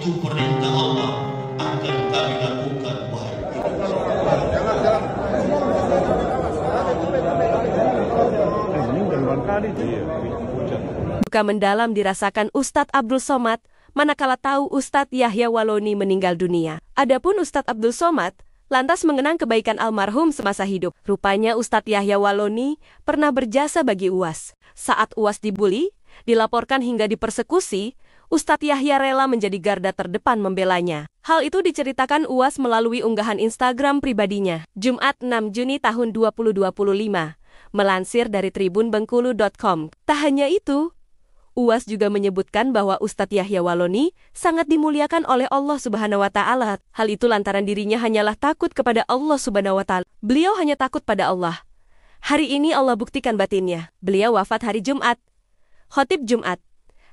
itu perintah Allah akan kami lakukan, wahai Duka mendalam dirasakan Ustadz Abdul Somad manakala tahu Ustadz Yahya Waloni meninggal dunia. Adapun Ustadz Abdul Somad lantas mengenang kebaikan almarhum semasa hidup. Rupanya Ustadz Yahya Waloni pernah berjasa bagi UAS. Saat UAS dibully, dilaporkan hingga dipersekusi, Ustadz Yahya rela menjadi garda terdepan membelanya. Hal itu diceritakan UAS melalui unggahan Instagram pribadinya, Jumat 6 Juni tahun 2025, melansir dari tribunbengkulu.com. Tak hanya itu, UAS juga menyebutkan bahwa Ustadz Yahya Waloni sangat dimuliakan oleh Allah Subhanahu wa Ta'ala. Hal itu lantaran dirinya hanyalah takut kepada Allah Subhanahu wa Ta'ala. Beliau hanya takut pada Allah. Hari ini Allah buktikan batinnya. Beliau wafat hari Jumat. Khotib Jumat.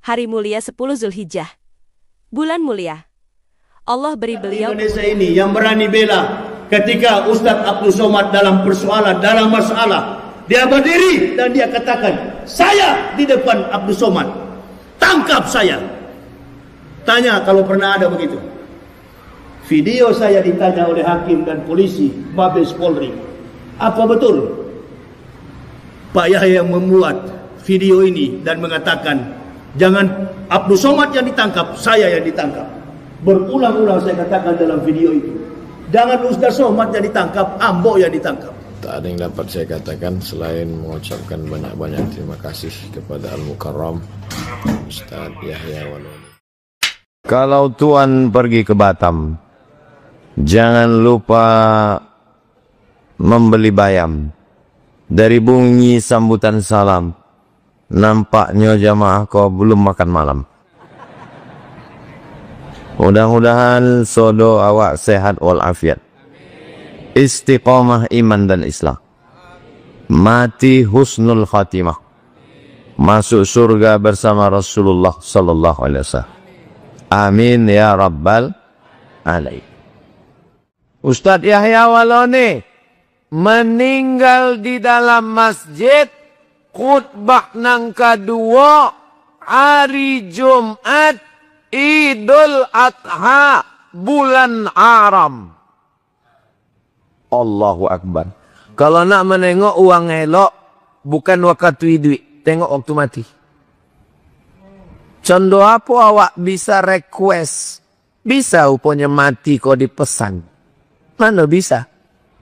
Hari mulia 10 Zulhijjah. Bulan mulia. Allah beri beliau Indonesia ini yang berani bela ketika Ustadz Abdul Somad dalam persoalan, dalam masalah. Dia berdiri dan dia katakan, saya di depan Abdul Somad, tangkap saya. Tanya kalau pernah ada begitu. Video saya ditanya oleh hakim dan polisi, Mabes Polri. Apa betul Pak Yahya yang membuat video ini dan mengatakan, jangan Abdul Somad yang ditangkap, saya yang ditangkap. Berulang-ulang saya katakan dalam video itu, jangan Ustaz Somad yang ditangkap, Ambo yang ditangkap. Tak ada yang dapat saya katakan selain mengucapkan banyak-banyak terima kasih kepada Al-Mukarram Ustaz Yahya Waloni. Kalau Tuan pergi ke Batam, jangan lupa membeli bayam. Dari bunyi sambutan salam, nampaknya jamaah kau belum makan malam. Mudah-mudahan sodo awak sehat walafiat. Istiqamah iman dan Islam. Mati husnul khatimah. Masuk surga bersama Rasulullah sallallahu alaihi wasallam. Amin ya rabbal alamin. Ustadz Yahya Waloni meninggal di dalam masjid, khutbah nang kedua hari Jumat Idul Adha bulan Haram. Allahu Akbar. Kalau nak menengok uang elok, bukan waktu duit, tengok waktu mati. Contoh apa awak bisa request? Bisa upanya mati kau dipesan. Mana bisa?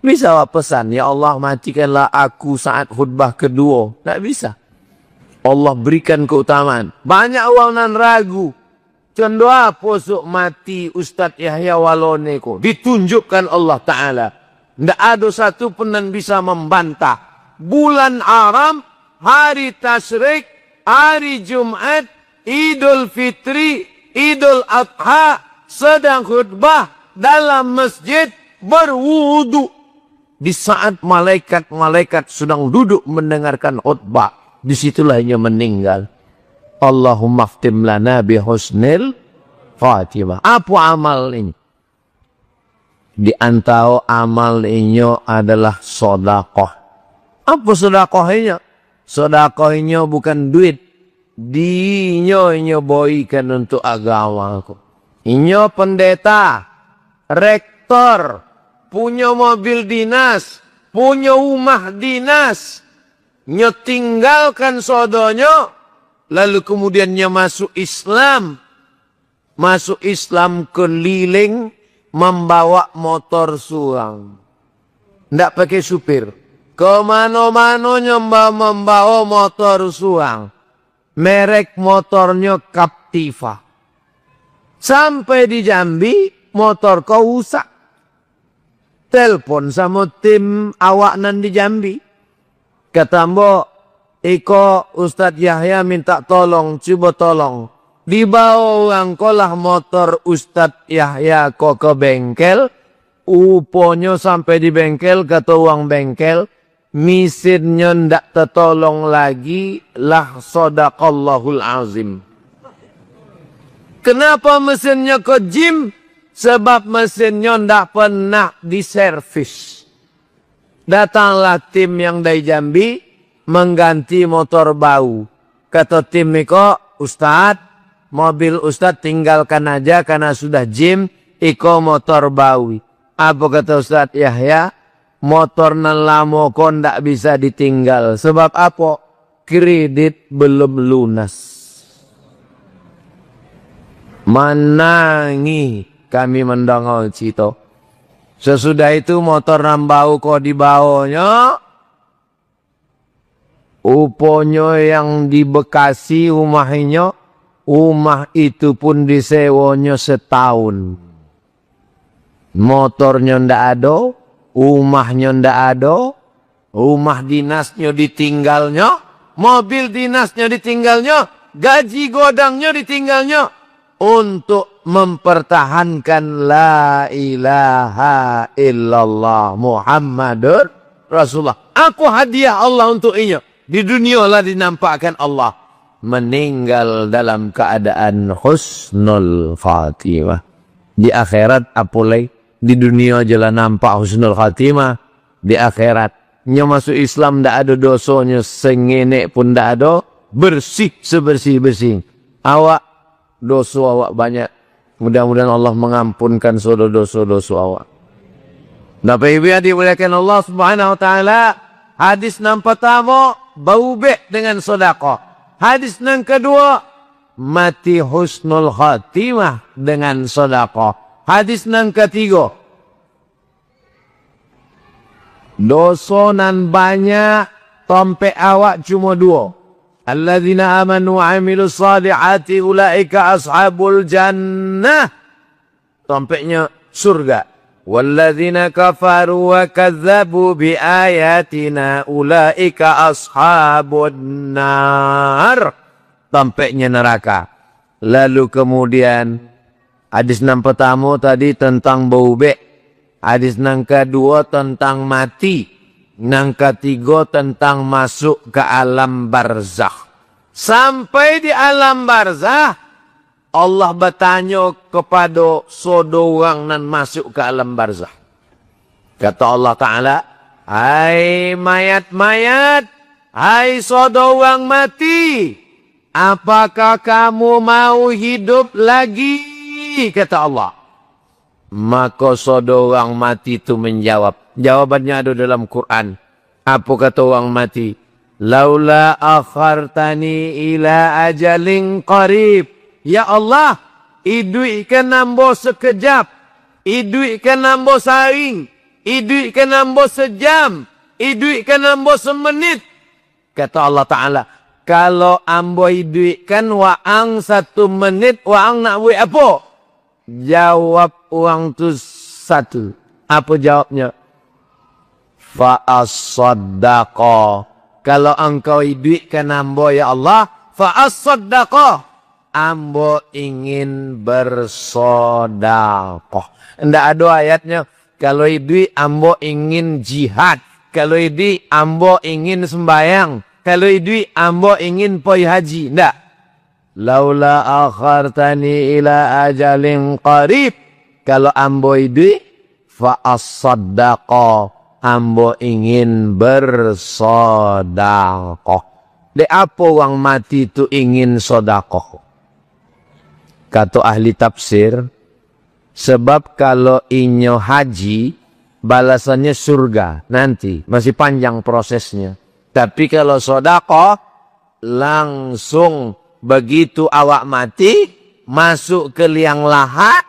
Bisa awak pesan, ya Allah matikanlah aku saat khutbah kedua. Tak bisa. Allah berikan keutamaan. Banyak orang nan ragu. Contoh apa sok mati Ustadz Yahya Waloni ko? Ditunjukkan Allah Ta'ala. Tidak ada satu pun yang bisa membantah. Bulan Haram, hari Tasyrik, hari Jumat, Idul Fitri, Idul Adha, sedang khutbah dalam masjid berwudu. Di saat malaikat-malaikat sedang duduk mendengarkan khutbah, disitulah ia meninggal. Allahumma khtim lana bihusnil khatimah. Apa amal ini? Di antara amal ini adalah sedekah. Apa sedekahnya? Sedekahnya bukan duit. Dinyo boykan untuk agamaku. Inyo pendeta, rektor, punya mobil dinas, punya rumah dinas. Nyo tinggalkan sodonya, lalu kemudiannya masuk Islam. Masuk Islam keliling, membawa motor suang. Tidak pakai supir. Kemana-mana membawa motor suang. Merek motornya Captiva. Sampai di Jambi, motor kau rusak. Telepon sama tim awak nan di Jambi. Kata mbok, Iko Ustadz Yahya minta tolong, coba tolong. Dibawa orang kolah motor Ustadz Yahya kok ke bengkel. Uponya sampai di bengkel, kata uang bengkel. Mesinnya ndak tertolong lagi. Lah sadaqallahul azim. Kenapa mesinnya ke gym? Sebab mesinnya ndak pernah diservis. Datanglah tim yang dari Jambi mengganti motor bau. Kata tim Iko, Ustadz, mobil Ustadz tinggalkan aja karena sudah jim, iko motor bawi. Apa kata Ustadz Yahya? Motor nan lamo kok ndak bisa ditinggal. Sebab apa? Kredit belum lunas. Manangi kami mendongol cito. Sesudah itu motor nambau kok dibawanya. Uponyo yang di Bekasi rumahnya, rumah itu pun disewonyo setahun. Motornya ndak ada, rumahnya ndak ada, rumah dinasnya ditinggalnya, mobil dinasnya ditinggalnya, gaji godangnya ditinggalnya, untuk mempertahankan la ilaha illallah Muhammadur Rasulullah. Aku hadiah Allah untuk ini. Di dunia lah dinampakkan Allah. Meninggal dalam keadaan husnul khatimah. Di akhirat apulai. Di dunia aja lah nampak husnul khatimah. Di akhirat. Nya masuk Islam tak ada dosanya. Sengenek pun tak ada. Bersih sebersih-bersih. Awak. Dosa awak banyak. Mudah-mudahan Allah mengampunkan saudara dosa-dosa awak. Dapat ibu yang dimuliakan Allah subhanahu wa ta'ala. Hadis yang pertama, bau bek dengan sedekah. Hadis yang kedua, mati husnul khatimah dengan sedekah. Hadis yang ketiga, dosa nan banyak, tompe awak cuma dua. Alladzina amanu wa amilus salihati ulaika ashabul jannah. Tompeknya surga. Walladzina kafaru wa kazzabu bi ayatina ulaika ashabun nar. Tampaknya neraka. Lalu kemudian hadis yang pertama tadi tentang bau bek. Hadis yang kedua tentang mati. Yang ketiga tentang masuk ke alam barzakh. Sampai di alam barzakh Allah bertanya kepada seorang nan masuk ke alam barzakh. Kata Allah Ta'ala, hai mayat-mayat, hai seorang mati, apakah kamu mau hidup lagi? Kata Allah. Maka seorang mati itu menjawab. Jawabannya ada dalam Quran. Apa kata orang mati? Laula akhartani ila ajalin qarib. Ya Allah, iduikan nambo sekejap, iduikan nambo saring, iduikan nambo sejam, iduikan nambo semenit. Kata Allah Ta'ala, kalau ambo iduikan waang 1 menit, waang nak buat apa? Jawab uang tu satu. Apa jawabnya? Fa'as-saddaqa. Kalau engkau iduikan ambo ya Allah, fa'as-saddaqa. Ambo ingin bersodakoh. Tidak ada ayatnya. Kalau ini ambo ingin jihad. Kalau ini ambo ingin sembayang. Kalau ini ambo ingin poi haji. Tidak. Laula akhartani ila ajalin qarib. Kalau ambo ini fa'as-saddaqa. Ambo ingin bersodakoh. De apa orang mati itu ingin sodakoh? Kata ahli tafsir, sebab kalau inyo haji, balasannya surga. Nanti, masih panjang prosesnya. Tapi kalau sedekah, langsung begitu awak mati, masuk ke liang lahat,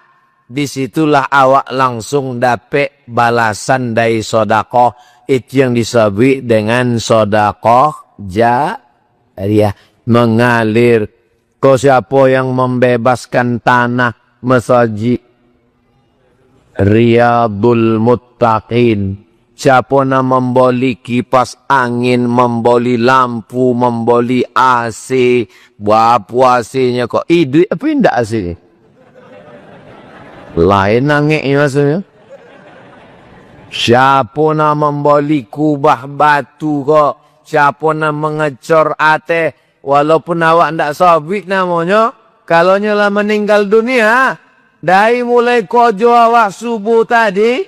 disitulah awak langsung dapat balasan dari sedekah. Itu yang disebut dengan sedekah jariyah. Mengalir. Kau siapa yang membebaskan tanah masjid Riyadul Muttaqin. Siapa yang membeli kipas angin, membeli lampu, membeli AC. Buat AC-nya kok. Duit apa yang tak AC? Lain nangiknya maksudnya. Siapa yang membeli kubah batu kok. Siapa yang mengecor ateh. Walaupun awak tidak sabit namanya, kalau nyala meninggal dunia, dari mulai kojo awak subuh tadi,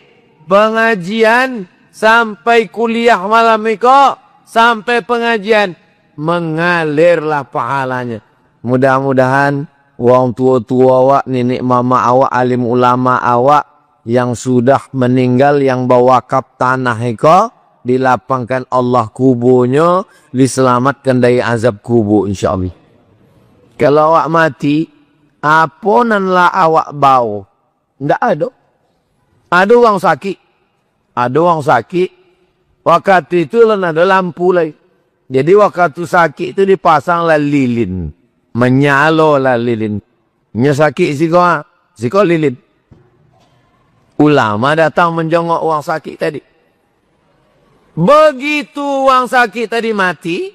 pengajian, sampai kuliah malam itu, sampai pengajian, mengalirlah pahalanya. Mudah-mudahan wong tua-tua awak, nenek mama awak, alim ulama awak yang sudah meninggal, yang bawakaf tanah iko, dilapangkan Allah kuburnya, diselamatkan dari azab kubur insyaallah. Kalau awak mati, apa nanlah awak bau? Ndak ada. Ada orang sakit. Ada orang sakit. Waktu itu ada lampu lagi. Jadi waktu sakit itu dipasanglah lilin. Menyalolah lilin. Nya sakit siko lilin. Ulama datang menjenguk orang sakit tadi. Begitu orang sakit tadi mati,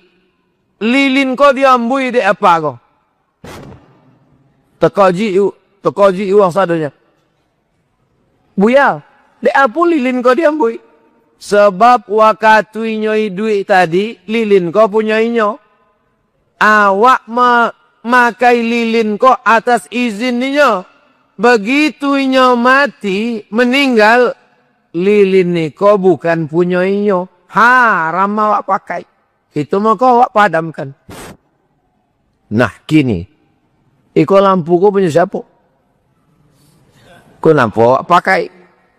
lilin kau diambui di apa kau? Tekoji orang sadanya. Buya, di apa lilin kau diambui? Sebab waktu nyoi duit tadi, lilin kau punya inyo. Awak memakai lilin kau atas izin inyo. Begitu inyo mati, meninggal, lilin ni kau bukan punya inyo. Haram awak pakai. Itu mau kau awak padamkan. Nah kini, iko lampu kau punya siapa? Kau lampu awak pakai.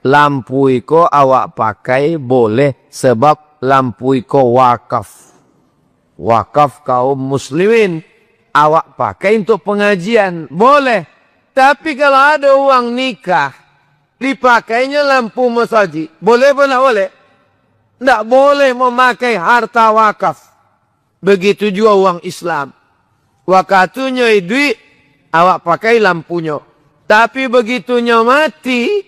Lampu iko awak pakai boleh sebab lampu iko wakaf. Wakaf kaum muslimin. Awak pakai untuk pengajian. Boleh. Tapi kalau ada uang nikah, dipakainya lampu masjid. Boleh apa tak boleh? Tak boleh memakai harta wakaf. Begitu juga uang Islam. Wakatunya duit, awak pakai lampunya. Tapi begitunya mati,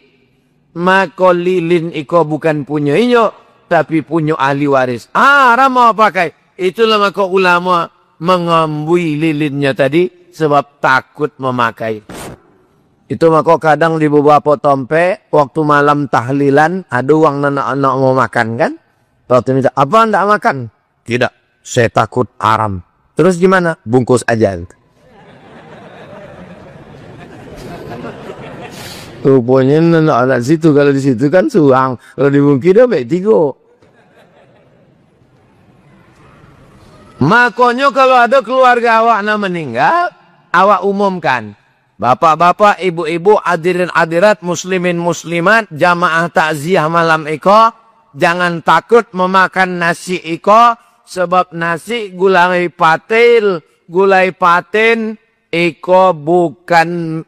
maka lilin iko bukan punya inyo, tapi punya ahli waris. Haram mau pakai. Itulah maka ulama mengambui lilinnya tadi sebab takut memakai. Itu maka kadang di beberapa tempat waktu malam tahlilan ada uang anak-anak mau makan kan? Waktu minta, apa anda makan? Tidak, saya takut haram. Terus gimana? Bungkus aja. Rupanya anak-anak situ, kalau di situ kan suang. Kalau di bungki dah baik tiga. Makanya kalau ada keluarga awak nak meninggal, awak umumkan. Bapak-bapak, ibu-ibu, hadirin-hadirat, muslimin, muslimat, jamaah takziah malam iko, jangan takut memakan nasi iko, sebab nasi gulai patin, iko bukan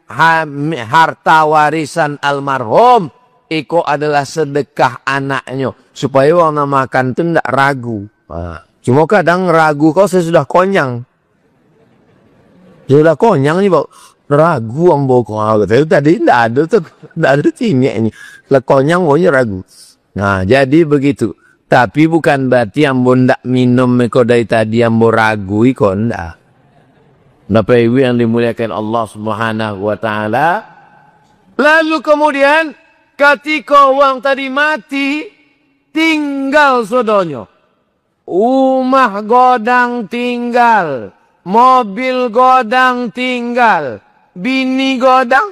harta warisan almarhum. Iko adalah sedekah anaknya. Supaya orang makan itu tidak ragu. Cuma kadang ragu kau sesudah konyang. Sudah konyang nih, ragu ang bokong. Tadi tidak ada tuh. Tidak ada tinggi ini. Konyang pokoknya ragu. Nah jadi begitu. Tapi bukan berarti yang tidak minum iko dari tadi yang ragu iko tidak. Bapak Ibu yang dimuliakan Allah Subhanahu wa taala. Lalu kemudian ketika orang tadi mati, tinggal sodonyo. Rumah godang tinggal, mobil godang tinggal, bini godang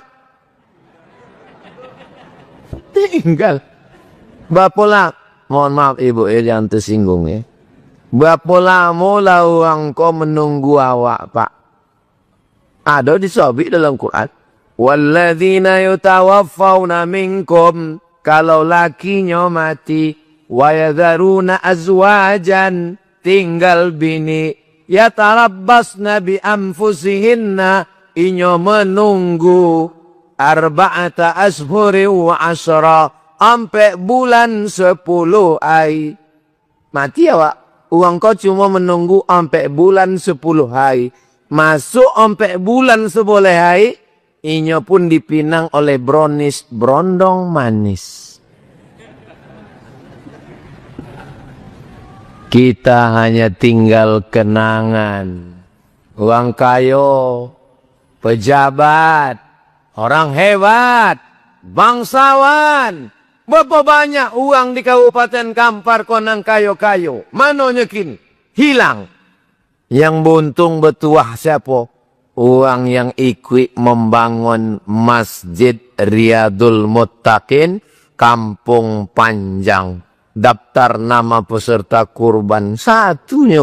tinggal. Bapola, mohon maaf Ibu jangan tersinggung ya. Bapola mula orang kau menunggu awak Pak. Ada disebut dalam Quran. Walladzina yutawaffawna minkum. Kalau lakinya mati. Wa yadharuna azwajan. Tinggal bini. Yatarabbasna bi anfusihinna. Inyo menunggu. Arba'ata ashuri wa asyara. Sampai bulan 10 hari. Mati awak. Uang kau cuma menunggu sampai bulan 10 hari. Masuk sampai bulan 10 hari, inyo pun dipinang oleh brownies brondong manis. Kita hanya tinggal kenangan. Uang kayo, pejabat, orang hebat, bangsawan. Berapa banyak uang di Kabupaten Kampar konang kayo-kayo. Manonya kini? Hilang. Yang buntung betuah siapa? Orang yang ikut membangun Masjid Riyadul Muttaqin, Kampung Panjang. Daftar nama peserta kurban satunya.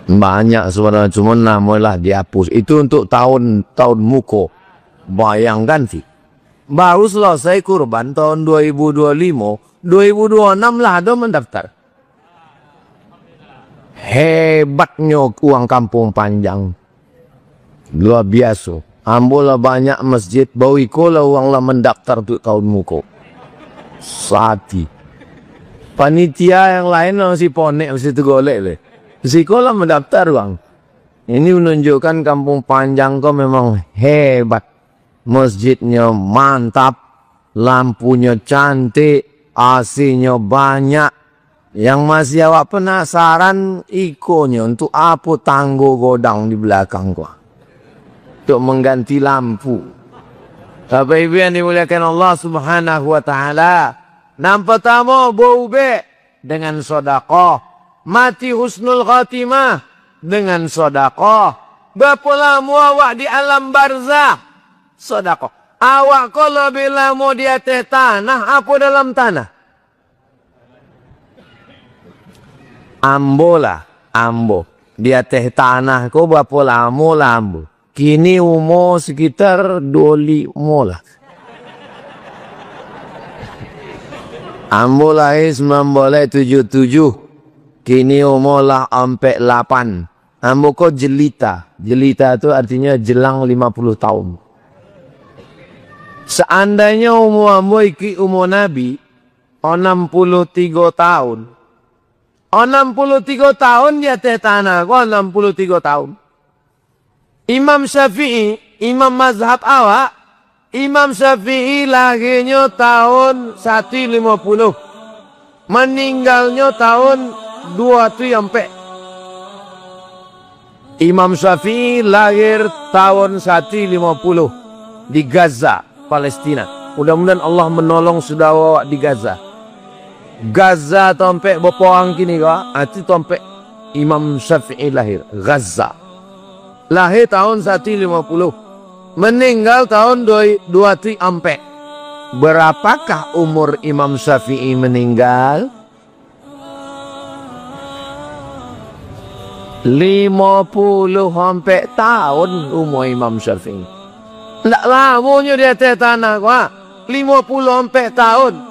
Banyak sebenarnya, cuma namanya dihapus. Itu untuk tahun muko. Bayangkan sih. Baru selesai kurban tahun 2025, 2026 lah ada mendaftar. Hebatnya uang kampung panjang. Luar biasa. Ambola banyak masjid, bau ikola uang lah mendaftar untuk tahun muko. Sati. Panitia yang lain masih ponek, masih tergolek le. Sekolah mendaftar bang. Ini menunjukkan kampung panjang kau memang hebat. Masjidnya mantap, lampunya cantik, AC-nya banyak. Yang masih awak penasaran ikonya untuk apa tanggo godang di belakang kau. Untuk mengganti lampu. Bapak Ibu yang dimuliakan Allah Subhanahu wa taala. Nampak tamu bau be dengan sedekah. Mati husnul khatimah dengan sedekah. Berapa lama awak di alam barzakh? Sedekah. Awak kalau bila mau di atas tanah, apa dalam tanah? Ambo lah, ambo. Di atas tanah kau berapa lama lah ambo? Kini umur sekitar 25 lah. Ambo lahir 1977. Kini umur lah 48. Ambo kok jelita. Jelita itu artinya jelang 50 tahun. Seandainya umur ambo iki umur Nabi 63 tahun. 63 tahun di atas tanah kok 63 tahun. Imam Syafi'i, imam mazhab awak, Imam Syafi'i lahirnya tahun 150. Meninggalnya tahun 2 Imam Syafi'i lahir tahun 150 di Gaza, Palestina. Mudah-mudahan Allah menolong saudara di Gaza. Gaza sampai berapa orang kini kah? Itu sampai Imam Syafi'i lahir Gaza. Lahir tahun 150. Meninggal tahun 2 Berapakah umur Imam Syafi'i meninggal? 50 tahun umur Imam Syafi'i. Tak lamanya di atas tanah kau. 54 tahun.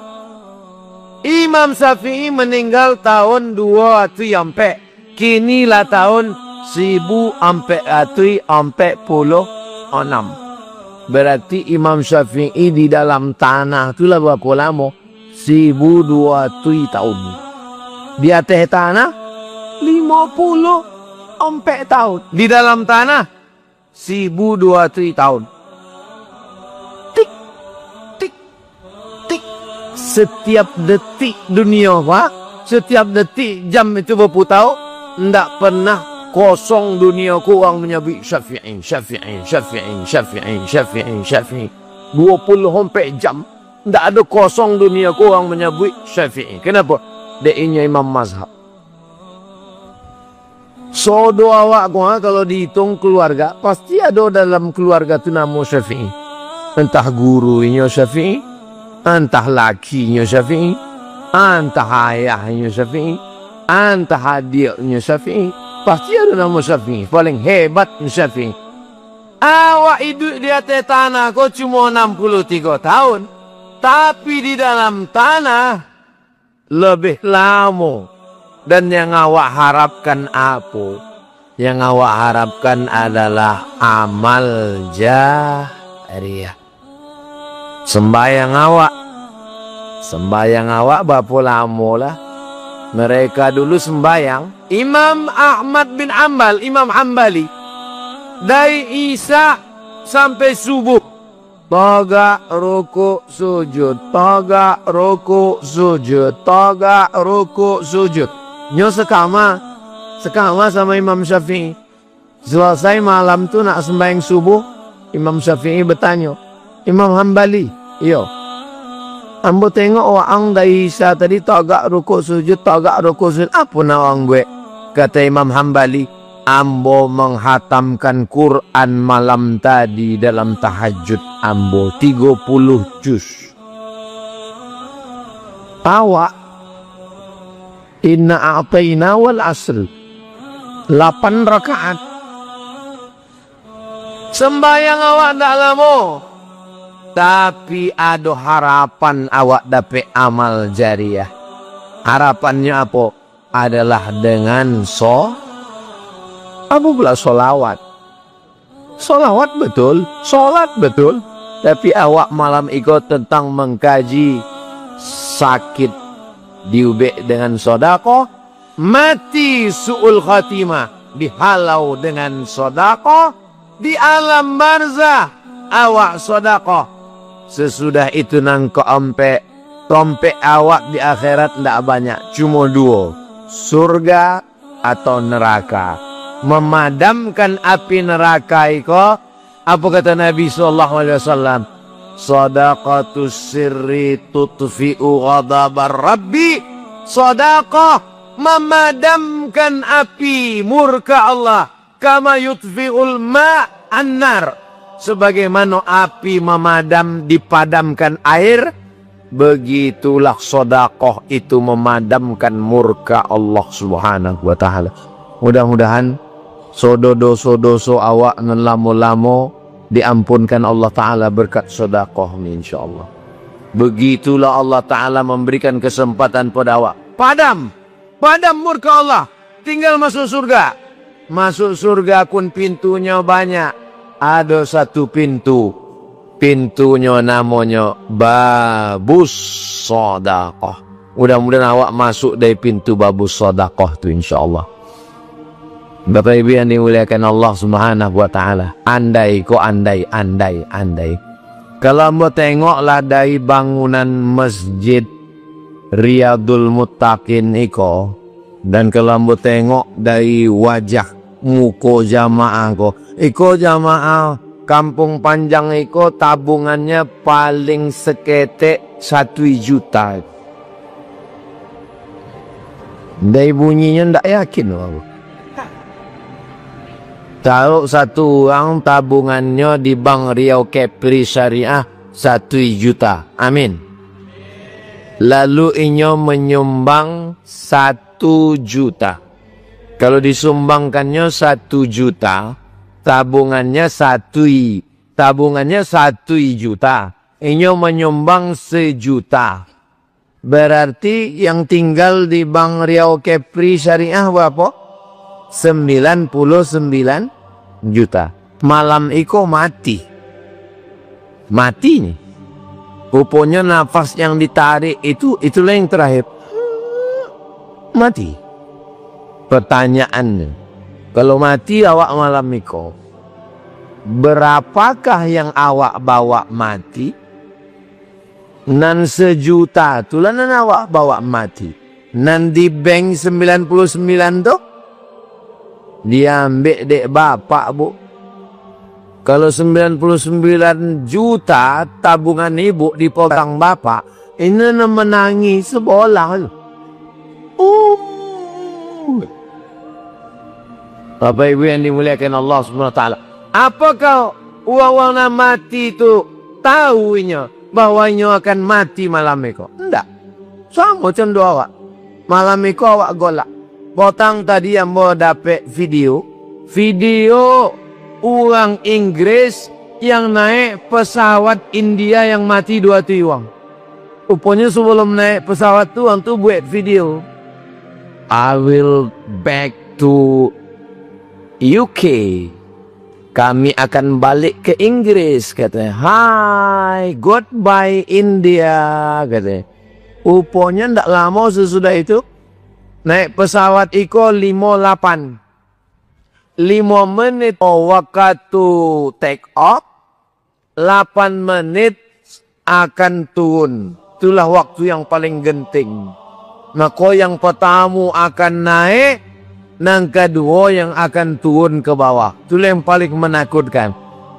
Imam Syafi'i meninggal tahun 2 Kini lah tahun 1446. Berarti Imam Syafi'i di dalam tanah itulah berapa lama? 1200 tahun. Di atas tanah 54 tahun. Di dalam tanah 1200 tahun. Tik, tik, tik. Setiap detik dunia, Pak. Setiap detik jam itu berapa tahun? Tidak pernah kosong dunia ku orang menyebut Syafi'i, Syafi'i, Syafi'i, Syafi'i, Syafi'i, Syafi'i. 24 jam. Tidak ada kosong dunia ku orang menyebut Syafi'i. Kenapa? Dia ini imam mazhab. Sodo awak gua kalau dihitung keluarga, pasti ada dalam keluarga tu nama Syafi'i. Entah gurunya Syafi'i, entah lakinya Syafi'i, entah ayahnya Syafi'i, entah adiknya Syafi'i. Pasti ada nama Syafi'i. Paling hebat Syafi'i. Awak hidup di atas tanah kau cuma 63 tahun. Tapi di dalam tanah lebih lama. Dan yang awak harapkan apa? Yang awak harapkan adalah amal jariah. Sembayang awak berapa lama lah? Mereka dulu sembayang. Imam Ahmad bin Hanbal, Imam Hanbali, dari Isya sampai subuh, tagak rukuk sujud, tagak rukuk sujud, tagak rukuk sujud. Nyo sekama sama Imam Syafi'i. Selesai malam tu nak sembahyang subuh, Imam Syafi'i bertanya, Imam Hanbali, iyo, ambo tengok orang dari Isya tadi tagak rukuk sujud, apa nak orang gue? Kata Imam Hanbali, ambo menghatamkan Quran malam tadi dalam tahajud ambo 30 juz. Awak inna a'tayna wal asr. 8 rakaat. Sembayang awak tak lama, tapi ada harapan awak dapat amal jariah. Harapannya apa? Adalah dengan apa pula solawat. Solawat betul, solat betul, tapi awak malam ikut tentang mengkaji sakit diubek dengan sodako, mati su'ul khatimah dihalau dengan sodako, di alam barzah awak sodako. Sesudah itu nang tompek awak di akhirat tidak banyak, cuma 2, surga atau neraka. Memadamkan api neraka iko, apa kata Nabi SAW? Sadaqatus sirri tutfi'u ghadabar rabbi. Sadaqah memadamkan api murka Allah, kama yutfi'ul ma'an nar. Sebagaimana api dipadamkan air, begitulah sedekah itu memadamkan murka Allah Subhanahu wa taala. Mudah-mudahan dosa-dosa awak ngelamo-lamo diampunkan Allah taala berkat sedekah ni insyaallah. Begitulah Allah taala memberikan kesempatan pada awak. Padam murka Allah, tinggal masuk surga. Masuk surga pun pintunya banyak. Ada satu pintu, pintunya namanya babus sedekah. Mudah-mudahan awak masuk dari pintu babus sedekah tu insyaallah. Bapak Ibu yang dimuliakan Allah Subhanahu wa taala, andai kalau mau tengoklah dari bangunan masjid Riyadul Muttaqin iko, dan kalau mau tengok dari wajah muko jamaah iko jamaah Kampung Panjang iko tabungannya paling seketek 1 juta. Dari bunyinya ndak yakin aku. Taruh satu orang tabungannya di Bank Riau Kepri Syariah 1 juta. Amin. Lalu inyo menyumbang 1 juta. Kalau disumbangkannya 1 juta, tabungannya 1 juta. Inyo menyumbang 1 juta. Berarti yang tinggal di Bank Riau Kepri Syariah berapa? 99 juta. Malam iko mati. Mati nih. Rupanya nafas yang ditarik itulah yang terakhir. Mati. Pertanyaannya, kalau mati awak malam iko, berapakah yang awak bawa mati? Nan 1 juta itulah nan awak bawa mati. Nan di bank 99 tu dia ambil dek bapak bu. Kalau 99 juta tabungan ibu dipegang bapak, ini menangis sebolah. Bapak Ibu yang dimuliakan Allah Subhanahu wa taala, apakah uang nak mati itu tahunya bahwa inyo akan mati malam itu? Enggak. Sama cendu awak. Malam itu awak golak. Potang tadi yang mau dapat video orang Inggris yang naik pesawat India yang mati 2 tiwang. Rupanya sebelum naik pesawat tu orang tu buat video. I will back to UK. Kami akan balik ke Inggris, katanya. Hai, goodbye India, katanya. Rupanya tidak lama sesudah itu naik pesawat iko 5 menit waktu take off, 8 menit akan turun. Itulah waktu yang paling genting. Maka yang pertama akan naik, yang kedua yang akan turun ke bawah. Itulah yang paling menakutkan.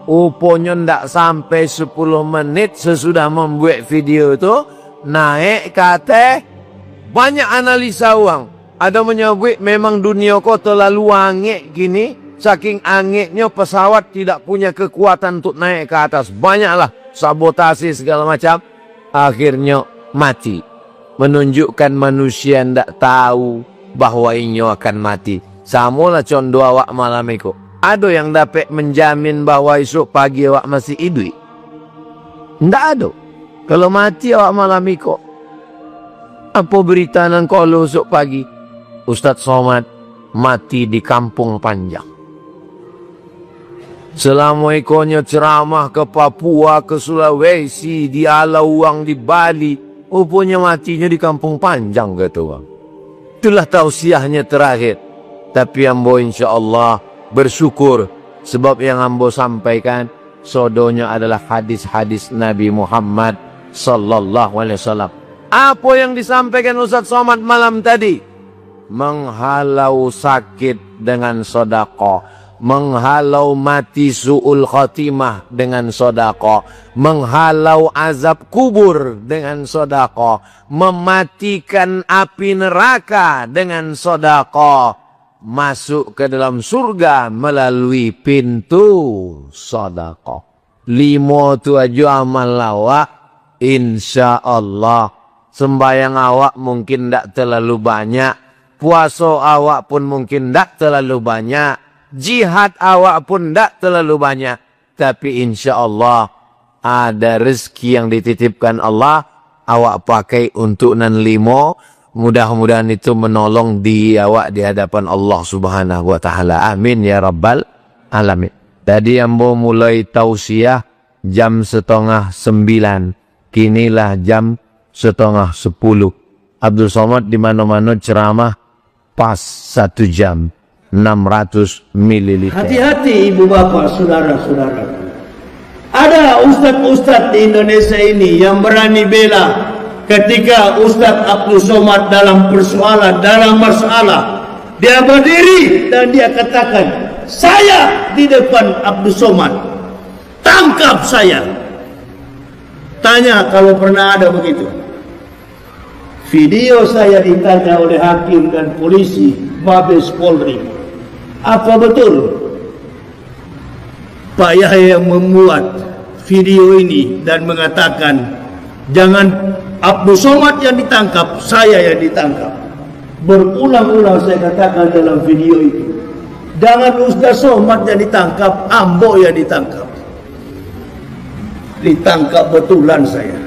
Rupanya tidak sampai 10 menit sesudah membuat video itu, naik ke atas, banyak analisa uang. Ada menyebut memang dunia kau terlalu angin gini. Saking anginnya pesawat tidak punya kekuatan untuk naik ke atas. Banyaklah sabotasi segala macam. Akhirnya mati. Menunjukkan manusia tidak tahu bahwa inyo akan mati. Samolah condo awak malam iku. Ada yang dapat menjamin bahwa esok pagi awak masih hidup? Ndak ada. Kalau mati awak malam iku, apa berita nang kalau esok pagi Ustaz Somad mati di Kampung Panjang? Selama ikonnya ceramah ke Papua, ke Sulawesi, di Alawang, di Bali, rupanya matinya di Kampung Panjang kata orang. Itulah tausiahnya terakhir. Tapi ambo insyaAllah bersyukur sebab yang ambo sampaikan sodonya adalah hadis-hadis Nabi Muhammad sallallahu alaihi wasallam. Apa yang disampaikan Ustaz Somad malam tadi? Menghalau sakit dengan sedekah, menghalau mati su'ul khatimah dengan sedekah, menghalau azab kubur dengan sedekah, mematikan api neraka dengan sedekah, masuk ke dalam surga melalui pintu sedekah. 5 tu aja amal awak, insyaallah. Sembayang awak mungkin tak terlalu banyak, puasa awak pun mungkin tak terlalu banyak, jihad awak pun tak terlalu banyak, tapi insyaallah ada rezeki yang dititipkan Allah awak pakai untuk nan 5. Mudah-mudahan itu menolong di awak di hadapan Allah Subhanahu wa taala. Amin ya rabbal alamin. Tadi ambo mulai tausiah jam 8:30. Kinilah jam 9:30. Abdul Somad di mana-mana ceramah pas 1 jam 600 ml. Hati-hati ibu bapak, saudara-saudara. Ada ustadz-ustadz di Indonesia ini yang berani bela ketika Ustadz Abdul Somad dalam persoalan, dalam masalah, dia berdiri dan dia katakan, saya di depan Abdul Somad, tangkap saya. Tanya kalau pernah ada begitu. Video saya ditanya oleh hakim dan polisi Mabes Polri, apa betul Pak Yahya yang membuat video ini dan mengatakan jangan Abdul Somad yang ditangkap, saya yang ditangkap. Berulang-ulang saya katakan dalam video itu, jangan Ustaz Somad yang ditangkap, ambo yang ditangkap. Ditangkap betulan saya.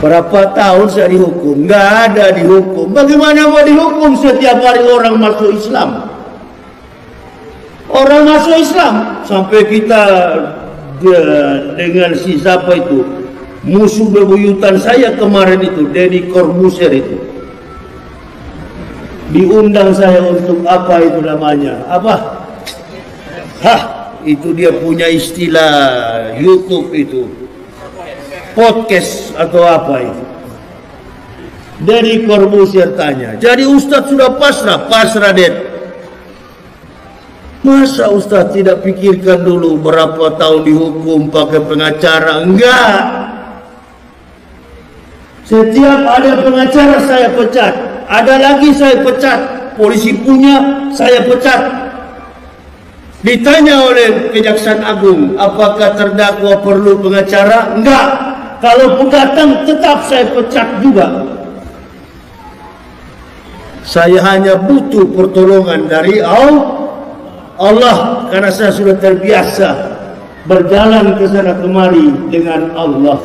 Berapa tahun saya dihukum? Nggak ada dihukum. Bagaimana mau dihukum setiap hari orang masuk Islam? Orang masuk Islam sampai kita dengan si siapa itu musuh bebuyutan saya kemarin itu, Deddy Corbuzier itu, diundang saya untuk apa itu namanya? Apa? Itu dia punya istilah YouTube itu, podcast atau apa itu. Dari Corbuzier tanya, jadi Ustadz sudah pasrah Det. Masa Ustadz tidak pikirkan dulu berapa tahun dihukum pakai pengacara? Enggak. Setiap ada pengacara saya pecat, ada lagi saya pecat, polisi punya saya pecat. Ditanya oleh Kejaksaan Agung, apakah terdakwa perlu pengacara? Enggak. Kalaupun datang tetap saya pecat juga. Saya hanya butuh pertolongan dari Allah, karena saya sudah terbiasa berjalan ke sana kemari dengan Allah.